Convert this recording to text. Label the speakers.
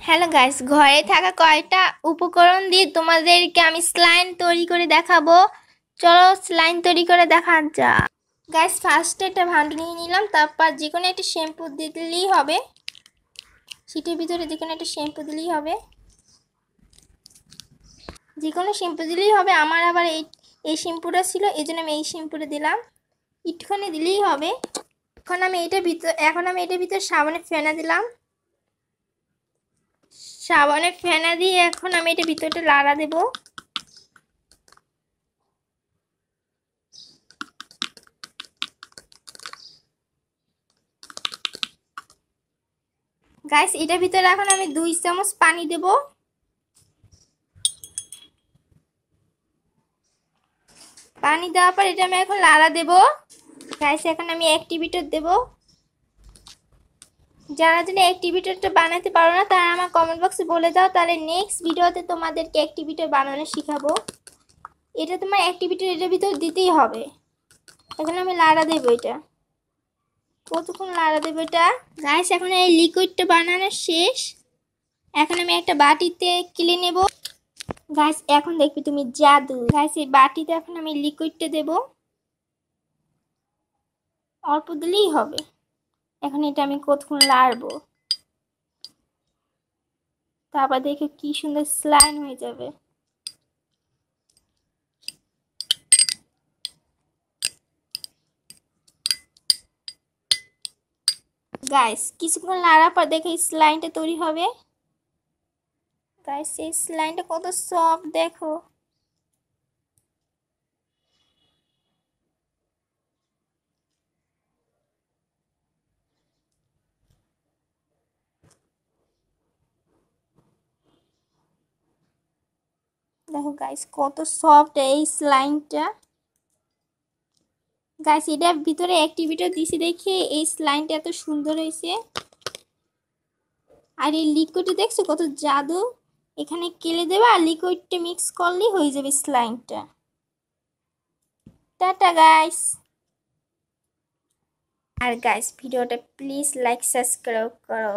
Speaker 1: Hello guys, ঘরে থাকা কয়টা উপকরণ দিয়ে তোমাদেরকে আমি স্লাইম তৈরি করে দেখাবো। চলো স্লাইম তৈরি করে দেখা যাক। গাইস, ফার্স্টে একটা ভান্ডু নিয়ে নিলাম, তারপর যে কোনো একটা শ্যাম্পু দিলেই হবে। শীটের ভিতরে যে কোনো একটা শ্যাম্পু দিলেই হবে, যে কোনো শ্যাম্পু দিলেই হবে। আমার আবার এই শ্যাম্পুটা ছিল, এই জন্য আমি এই শ্যাম্পুটা দিলাম। একটুখানি দিলেই হবে। এখন আমি এটার ভিতর সাবানের ফেনা দিলাম। সাবানের ফেনা দিয়ে এখন আমি এটা ভিতরটা লাড়া দেব। গাইস, এটার ভিতরে এখন আমি 2 চামচ পানি দেব। পানি দেওয়ার পর এটা আমি এখন লাড়া দেব। গাইস, এখন আমি অ্যাক্টিভেটর দেব। যারা অ্যাক্টিভেটরটা বানাতে পারো না তারা আমার কমেন্ট বক্সে বলে দাও, তাহলে নেক্সট ভিডিওতে তোমাদেরকে অ্যাক্টিভেটর বানানো শেখাবো। এটা তোমার অ্যাক্টিভেটর এটার ভিতর দিতেই হবে। এখন আমি লাড়া দেব। এটা কতক্ষণ লাড়া দেব এটা। গাইস, এখন এই লিকুইডটা বানানো শেষ। এখন আমি একটা বাটিতে কিলে নেব। গাইস, এখন দেখবি তুমি জাদু। গাইস, এই বাটিতে এখন আমি লিকুইডটা দেব। অল্প দিলেই হবে। এখন এটা আমি কতক্ষণ লাড়বো, তারপর দেখে কি সুন্দর স্লাইম হয়ে যাবে। গাইস, কিছুক্ষণ লাড়ার পর দেখে স্লাইমটা তৈরি হবে। গাইস, এই স্লাইমটা কত সফট দেখো। দেখো গাইস, কত সফট এই স্লাইমটা। গাইস, এটার ভিতরে অ্যাক্টিভেটর দিছি দেখে এই স্লাইমটা এত সুন্দর হয়েছে। আর এই লিকুইডটা দেখছো কত জাদু। এখানে কেলে দেবে আর লিকুইডটা মিক্স করলেই হয়ে যাবে স্লাইমটা। Tata guys. আর গাইস, ভিডিওটা প্লিজ লাইক সাবস্ক্রাইব করো।